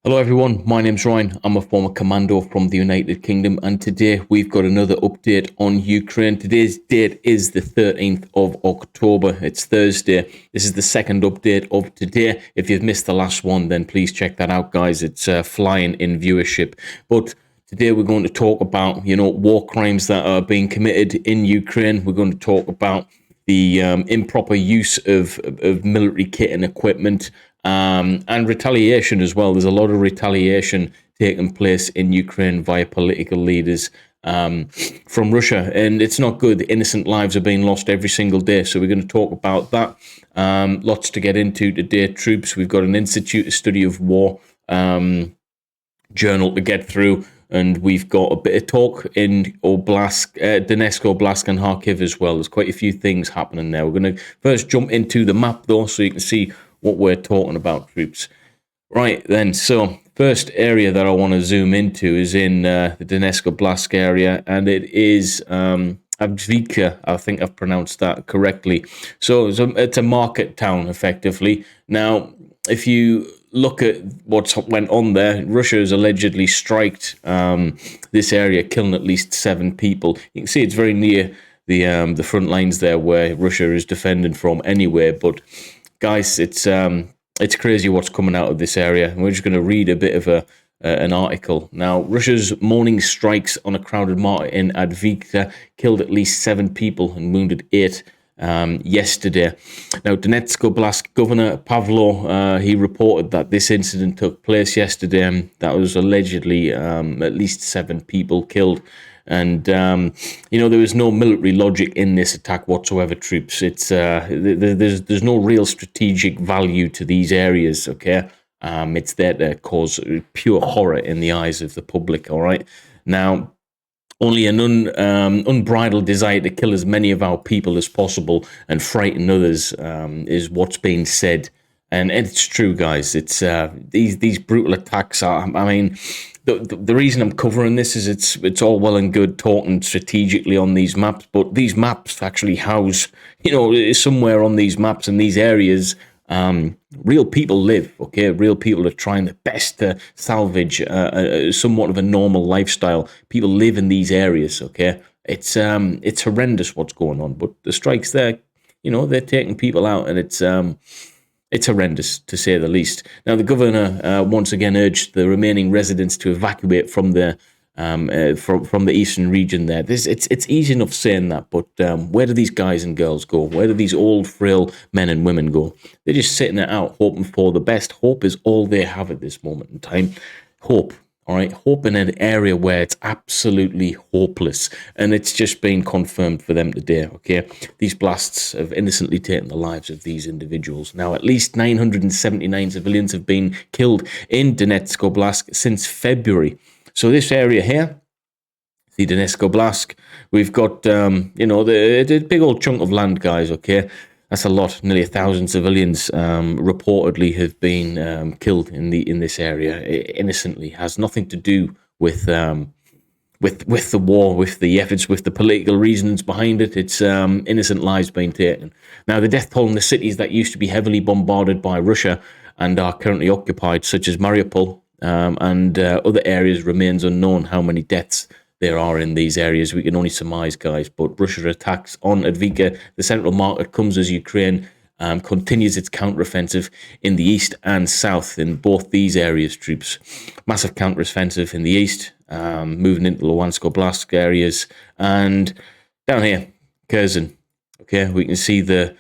Hello everyone, my name's Ryan. I'm a former commando from the United Kingdom, and today we've got another update on Ukraine. Today's date is the 13th of October. It's Thursday. This is the second update of today. If you've missed the last one, then please check that out, guys. It's flying in viewership. But today we're going to talk about, war crimes that are being committed in Ukraine. We're going to talk about the improper use of military kit and equipment, and retaliation as well. There's a lot of retaliation taking place in Ukraine via political leaders from Russia, and it's not good. Innocent lives are being lost every single day. So we're going to talk about that. Lots to get into today. Troops. We've got an Institute of Study of War journal to get through. And we've got a bit of talk in Donetsk, Oblast, and Kharkiv as well. There's quite a few things happening there. We're going to first jump into the map, though, so you can see what we're talking about, troops. Right, then, so first area that I want to zoom into is in the Donetsk Oblast area, and it is Avdiivka. I think I've pronounced that correctly. So it's a market town, effectively. Now, if you look at what's went on there, Russia has allegedly striked this area, killing at least 7 people. You can see it's very near the front lines there where Russia is defending from anyway. But guys, it's crazy what's coming out of this area. And we're just going to read a bit of an article. Now, Russia's morning strikes on a crowded market in Avdiivka killed at least 7 people and wounded 8 yesterday. Now, Donetsk Oblast Governor Pavlo, he reported that this incident took place yesterday, and that was allegedly at least 7 people killed. And there was no military logic in this attack whatsoever, troops. It's there's no real strategic value to these areas. Okay, it's there to cause pure horror in the eyes of the public. All right, now. Only an unbridled desire to kill as many of our people as possible and frighten others is what's being said, and it's true, guys. It's these brutal attacks are. I mean, the reason I'm covering this is it's all well and good talking strategically on these maps, but these maps actually house, somewhere on these maps in these areas. Real people live, okay? Real people are trying their best to salvage somewhat of a normal lifestyle. People live in these areas, okay? It's horrendous what's going on, but the strikes there, they're taking people out, and it's horrendous to say the least. Now, the governor once again urged the remaining residents to evacuate from the eastern region there. It's easy enough saying that, but where do these guys and girls go? Where do these old, frail men and women go? They're just sitting it out, hoping for the best. Hope is all they have at this moment in time. Hope, all right? Hope in an area where it's absolutely hopeless, and it's just been confirmed for them today, okay? These blasts have innocently taken the lives of these individuals. Now, at least 979 civilians have been killed in Donetsk Oblast since February. So this area here, the Donetsk Oblast, we've got, the big old chunk of land, guys, okay? That's a lot. Nearly 1,000 civilians reportedly have been killed in this area. It innocently has nothing to do with the war, with the efforts, with the political reasons behind it. It's innocent lives being taken. Now, the death toll in the cities that used to be heavily bombarded by Russia and are currently occupied, such as Mariupol, and other areas, remains unknown how many deaths there are in these areas. We can only surmise, guys, but Russia's attacks on Avdiivka, the central market, comes as Ukraine continues its counteroffensive in the east and south in both these areas, troops. Massive counteroffensive in the east, moving into Luhansk Oblast areas, and down here, Kherson. Okay, we can see the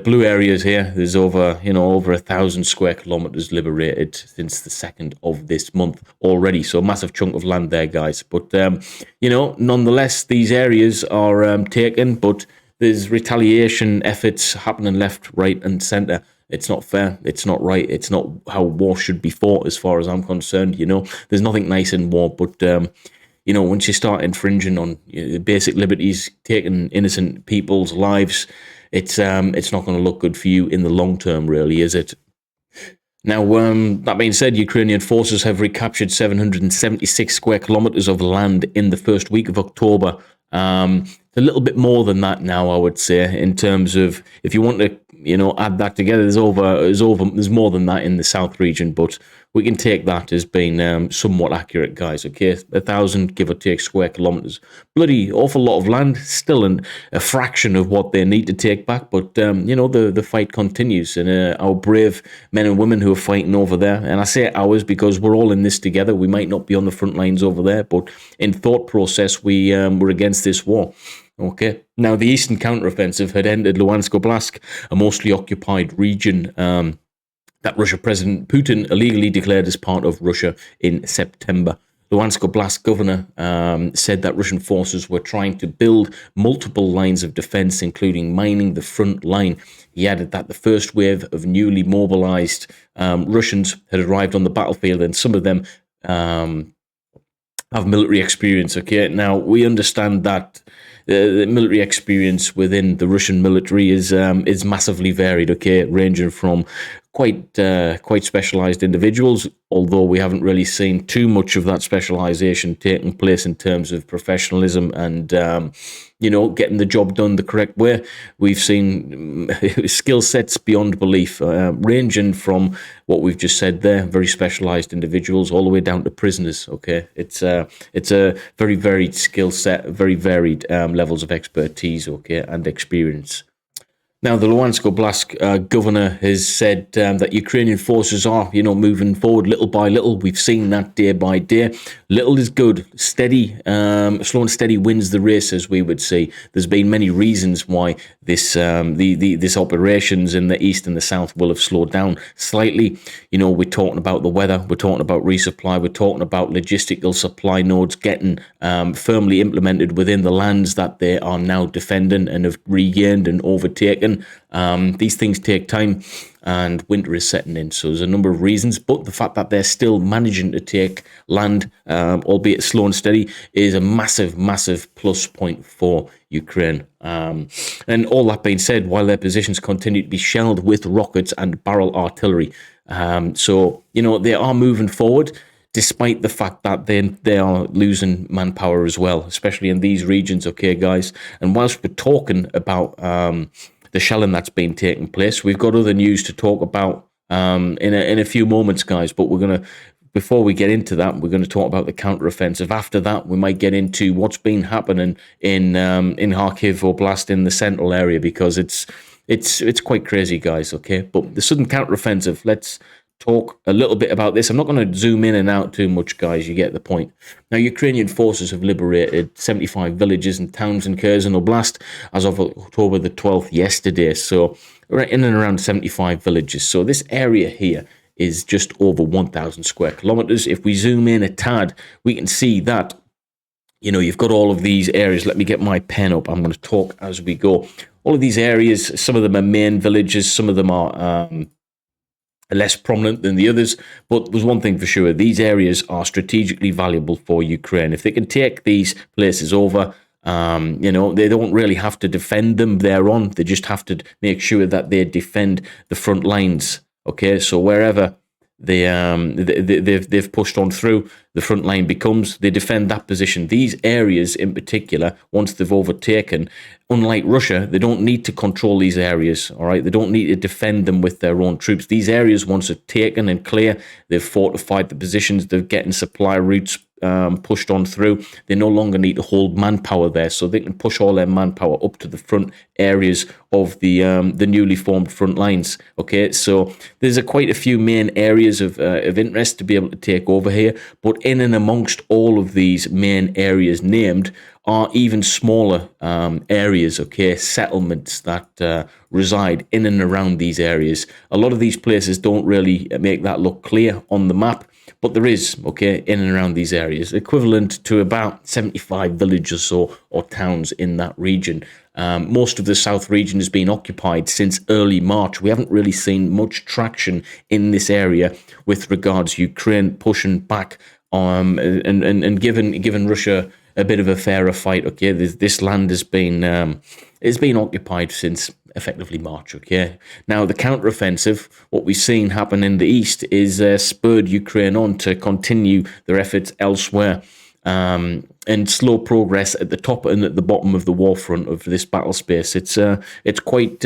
blue areas here. There's over 1,000 square kilometers liberated since the 2nd of this month already. So a massive chunk of land there, guys. But, nonetheless, these areas are taken, but there's retaliation efforts happening left, right, and center. It's not fair. It's not right. It's not how war should be fought, as far as I'm concerned. There's nothing nice in war, but once you start infringing on basic liberties, taking innocent people's lives, it's not going to look good for you in the long term, really, is it? Now, that being said, Ukrainian forces have recaptured 776 square kilometers of land in the first week of October. A little bit more than that now, I would say, in terms of if you want to add that together, there's more than that in the south region, but we can take that as being somewhat accurate, guys. Okay, 1,000 give or take square kilometers, bloody awful lot of land, still a fraction of what they need to take back, but the fight continues, and our brave men and women who are fighting over there, and I say ours because we're all in this together. We might not be on the front lines over there, but in thought process, we're against this war. Okay. Now, the eastern counteroffensive had entered Luhansk Oblast, a mostly occupied region that Russia President Putin illegally declared as part of Russia in September. Luhansk Oblast governor said that Russian forces were trying to build multiple lines of defense, including mining the front line. He added that the first wave of newly mobilized Russians had arrived on the battlefield, and some of them have military experience. Okay, now we understand that the military experience within the Russian military is massively varied. Okay, ranging from quite specialized individuals, although we haven't really seen too much of that specialization taking place in terms of professionalism and getting the job done the correct way. We've seen skill sets beyond belief, ranging from what we've just said there, very specialized individuals, all the way down to prisoners. Okay, it's a very varied skill set, very varied levels of expertise, okay, and experience. Now, the Luhansk Oblast governor has said that Ukrainian forces are, moving forward little by little. We've seen that day by day. Little is good. Steady, slow and steady wins the race, as we would say. There's been many reasons why this operations in the east and the south will have slowed down slightly. We're talking about the weather. We're talking about resupply. We're talking about logistical supply nodes getting firmly implemented within the lands that they are now defending and have regained and overtaken. These things take time, and winter is setting in. So there's a number of reasons, but the fact that they're still managing to take land, albeit slow and steady, is a massive, massive plus point for Ukraine. And all that being said, while their positions continue to be shelled with rockets and barrel artillery, so they are moving forward, despite the fact that they are losing manpower as well, especially in these regions. Okay, guys. And whilst we're talking about the shelling that's been taking place, we've got other news to talk about in a few moments, guys. But before we get into that, we're going to talk about the counteroffensive. After that, we might get into what's been happening in Kharkiv Oblast in the central area, because it's quite crazy, guys. Okay, but the southern counteroffensive. Let's talk a little bit about this. I'm not going to zoom in and out too much, guys. You get the point. Now, Ukrainian forces have liberated 75 villages and towns in Kherson Oblast as of October the 12th, yesterday. So we're in and around 75 villages. So this area here is just over 1,000 square kilometers. If we zoom in a tad, we can see that you've got all of these areas. Let me get my pen up. I'm going to talk as we go. All of these areas, some of them are main villages, some of them are less prominent than the others, but there's one thing for sure: these areas are strategically valuable for Ukraine. If they can take these places over, they don't really have to defend them thereon. They just have to make sure that they defend the front lines. Okay, so wherever they've pushed on through, the front line becomes, they defend that position. These areas in particular, once they've overtaken, unlike Russia, they don't need to control these areas. All right, they don't need to defend them with their own troops. These areas, once they're taken and clear, they've fortified the positions, they're getting supply routes pushed on through. They no longer need to hold manpower there, so they can push all their manpower up to the front areas of the newly formed front lines. Okay, so there's quite a few main areas of interest to be able to take over here, but in and amongst all of these main areas named are even smaller areas, okay, settlements that reside in and around these areas. A lot of these places don't really make that look clear on the map, but there is, okay, in and around these areas, equivalent to about 75 villages or towns in that region. Most of the south region has been occupied since early March. We haven't really seen much traction in this area with regards to Ukraine pushing back and giving Russia a bit of a fairer fight. Okay, this land has been occupied since effectively March. Okay, now the counteroffensive, what we've seen happen in the east, is spurred Ukraine on to continue their efforts elsewhere, and slow progress at the top and at the bottom of the war front of this battle space. It's quite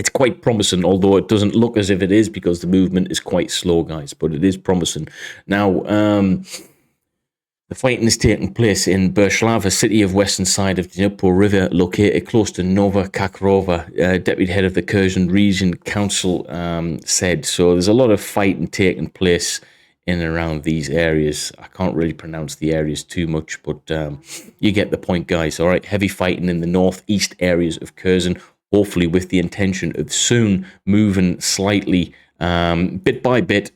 it's quite promising, although it doesn't look as if it is because the movement is quite slow, guys. But it is promising. Now, the fighting is taking place in Berchlav, a city of western side of the Dnipro River, located close to Nova Kakhovka. Deputy head of the Kherson Region Council said. So there's a lot of fighting taking place in and around these areas. I can't really pronounce the areas too much, but you get the point, guys. All right, heavy fighting in the northeast areas of Kherson, hopefully with the intention of soon moving slightly, bit by bit,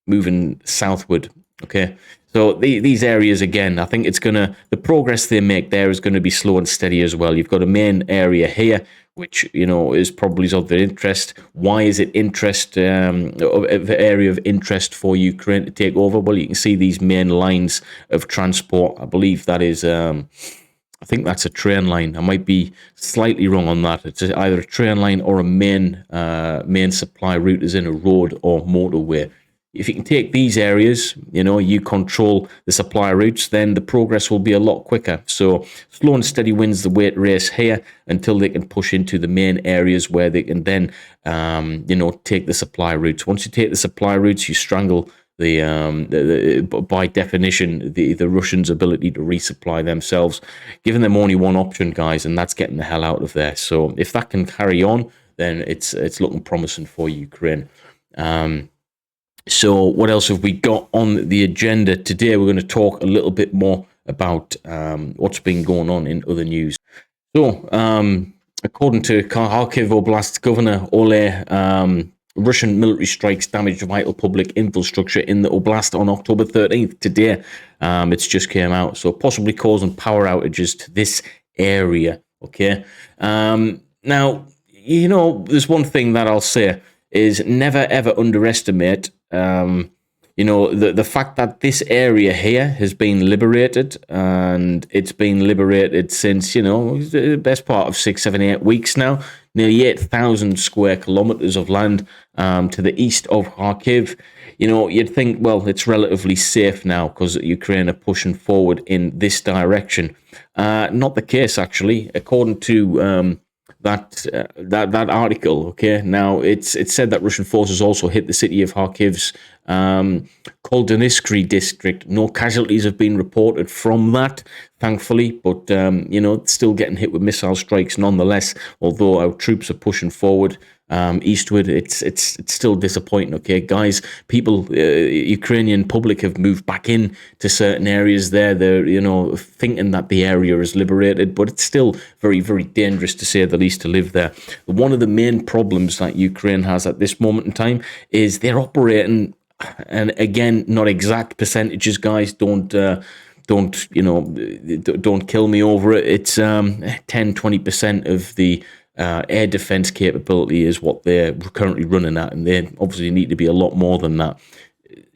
moving southward. Okay, so these areas, again, I think the progress they make there is going to be slow and steady as well. You've got a main area here, which, is probably of their interest. Why is it area of interest for Ukraine to take over? Well, you can see these main lines of transport. I believe that is, I think that's a train line. I might be slightly wrong on that. It's either a train line or a main supply route, as in a road or motorway. If you can take these areas, you control the supply routes, then the progress will be a lot quicker. So slow and steady wins the weight race here until they can push into the main areas where they can then, take the supply routes. Once you take the supply routes, you strangle by definition, the Russians' ability to resupply themselves, giving them only one option, guys, and that's getting the hell out of there. So if that can carry on, then it's looking promising for Ukraine. So what else have we got on the agenda today? We're going to talk a little bit more about what's been going on in other news. So, according to Kharkiv Oblast Governor Ole, Russian military strikes damaged vital public infrastructure in the oblast on October 13th. Today, it's just came out. So possibly causing power outages to this area. Okay. Now, there's one thing that I'll say is never ever underestimate the fact that this area here has been liberated, and it's been liberated since, the best part of 6, 7, 8 weeks now. Nearly 8,000 square kilometers of land to the east of Kharkiv. You'd think, well, it's relatively safe now because Ukraine are pushing forward in this direction. Not the case, actually, according to that article. Okay, now it's said that Russian forces also hit the city of Kharkiv's Koldeniskry district. No casualties have been reported from that, thankfully, but still getting hit with missile strikes nonetheless. Although our troops are pushing forward eastward, it's still disappointing. Okay, guys, Ukrainian public have moved back in to certain areas there. They're thinking that the area is liberated, but it's still very, very dangerous, to say the least, to live there. One of the main problems that Ukraine has at this moment in time is they're operating, and again, not exact percentages, guys, don't kill me over it. It's 10-20% of the air defense capability is what they're currently running at, and they obviously need to be a lot more than that.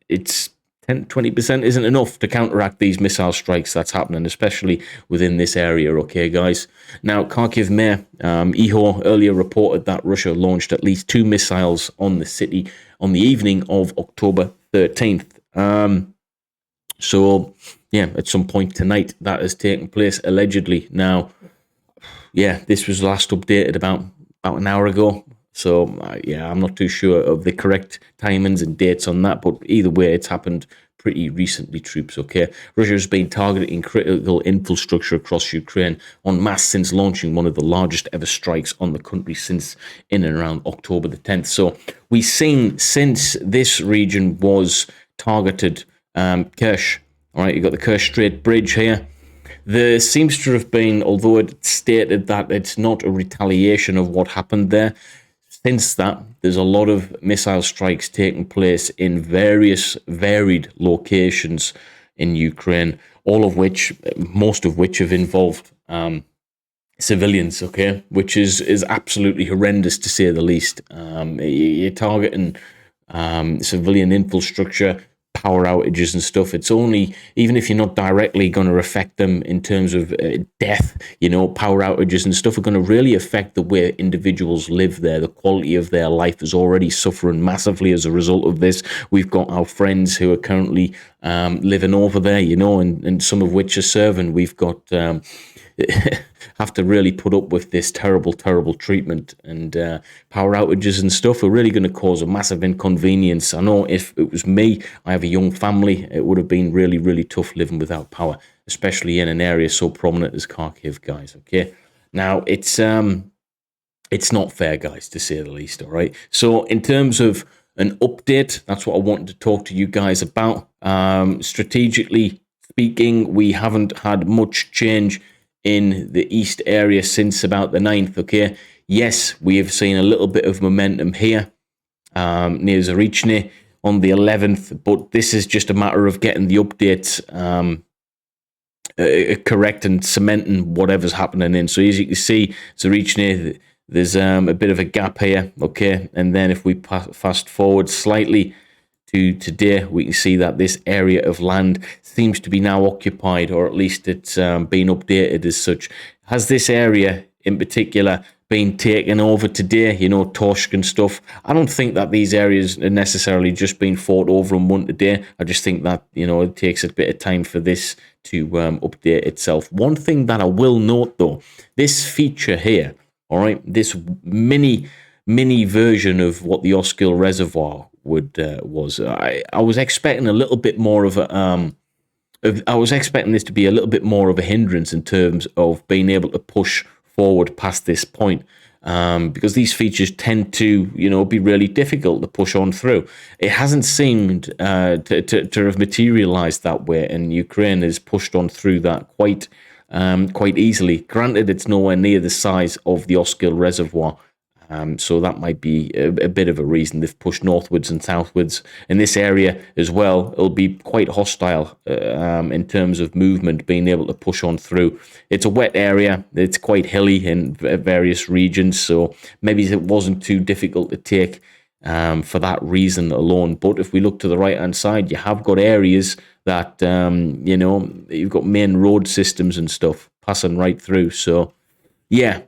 It's 10-20% isn't enough to counteract these missile strikes that's happening, especially within this area. Okay, guys. Now, Kharkiv Mayor Ihor earlier reported that Russia launched at least 2 missiles on the city on the evening of October 13th. So, yeah, at some point tonight that has taken place, allegedly. Now, yeah, this was last updated about an hour ago. So, I'm not too sure of the correct timings and dates on that, but either way, it's happened pretty recently, troops, okay? Russia has been targeting critical infrastructure across Ukraine en masse since launching one of the largest ever strikes on the country since in and around October the 10th. So, we've seen since this region was targeted, Kerch, all right, you've got the Kerch Strait Bridge here. There seems to have been, although it stated that it's not a retaliation of what happened there, since that, there's a lot of missile strikes taking place in various varied locations in Ukraine, most of which have involved civilians, okay, which is absolutely horrendous, to say the least. You're targeting civilian infrastructure, power outages and stuff. It's only, even if you're not directly going to affect them in terms of death, power outages and stuff are going to really affect the way individuals live there. The quality of their life is already suffering massively as a result of this. We've got our friends who are currently living over there, and some of which are serving. We've got have to really put up with this terrible treatment, and power outages and stuff are really going to cause a massive inconvenience. I know if it was me, I have a young family, it would have been really tough living without power, especially in an area so prominent as Kharkiv, guys. Okay, now it's not fair, guys, to say the least. All right, so in terms of an update, that's what I wanted to talk to you guys about. Strategically speaking, we haven't had much change in the east area since about the 9th. Okay, yes, we have seen a little bit of momentum here near Zarichny on the 11th, but this is just a matter of getting the updates correct and cementing whatever's happening in. So as you can see, Zarichny, there's a bit of a gap here. Okay, and then if we fast forward slightly to today, we can see that this area of land seems to be now occupied, or at least it's been updated as such. Has this area in particular been taken over today, you know, Torsk and stuff? I don't think that these areas are necessarily just been fought over and won today. I just think that, you know, it takes a bit of time for this to update itself. One thing that I will note, though, this feature here, all right, this mini version of what the Oskil Reservoir was. I was expecting a little bit more of a I was expecting this to be a little bit more of a hindrance in terms of being able to push forward past this point, because these features tend to, you know, be really difficult to push on through. It hasn't seemed to have materialized that way, and Ukraine has pushed on through that quite easily. Granted, it's nowhere near the size of the Oskil Reservoir, so that might be a bit of a reason they've pushed northwards and southwards. In this area as well, it'll be quite hostile in terms of movement, being able to push on through. It's a wet area. It's quite hilly in various regions, so maybe it wasn't too difficult to take for that reason alone. But if we look to the right-hand side, you have got areas that, you know, you've got main road systems and stuff passing right through. So, yeah.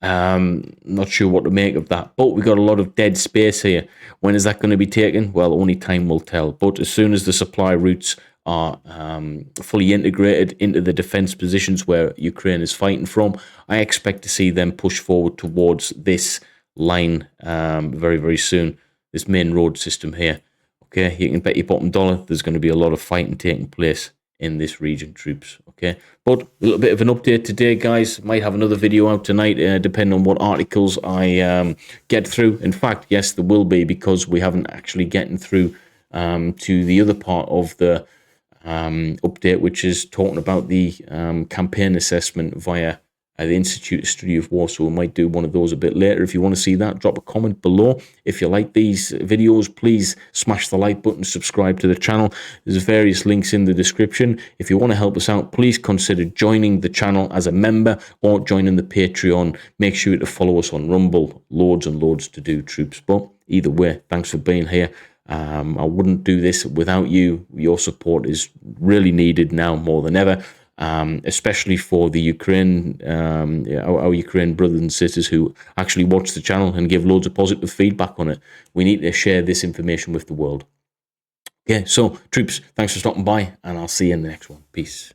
Not sure what to make of that, but we've got a lot of dead space here. When is that going to be taken? Well, only time will tell. But as soon as the supply routes are fully integrated into the defense positions where Ukraine is fighting from, I expect to see them push forward towards this line very soon, this main road system here. Okay, you can bet your bottom dollar there's going to be a lot of fighting taking place in this region, troops. Okay, but a little bit of an update today, guys. Might have another video out tonight, depending on what articles I get through. In fact, yes, there will be, because we haven't actually gotten through to the other part of the update, which is talking about the campaign assessment via the Institute of Study of War. So we might do one of those a bit later. If you want to see that, drop a comment below. If you like these videos, please smash the like button, subscribe to the channel. There's various links in the description. If you want to help us out, please consider joining the channel as a member or joining the Patreon. Make sure to follow us on Rumble. Loads and loads to do, troops. But either way, thanks for being here. I wouldn't do this without you. Your support is really needed now more than ever. Especially for the Ukraine, our Ukraine brothers and sisters who actually watch the channel and give loads of positive feedback on it. We need to share this information with the world. Okay, so troops, thanks for stopping by, and I'll see you in the next one. Peace.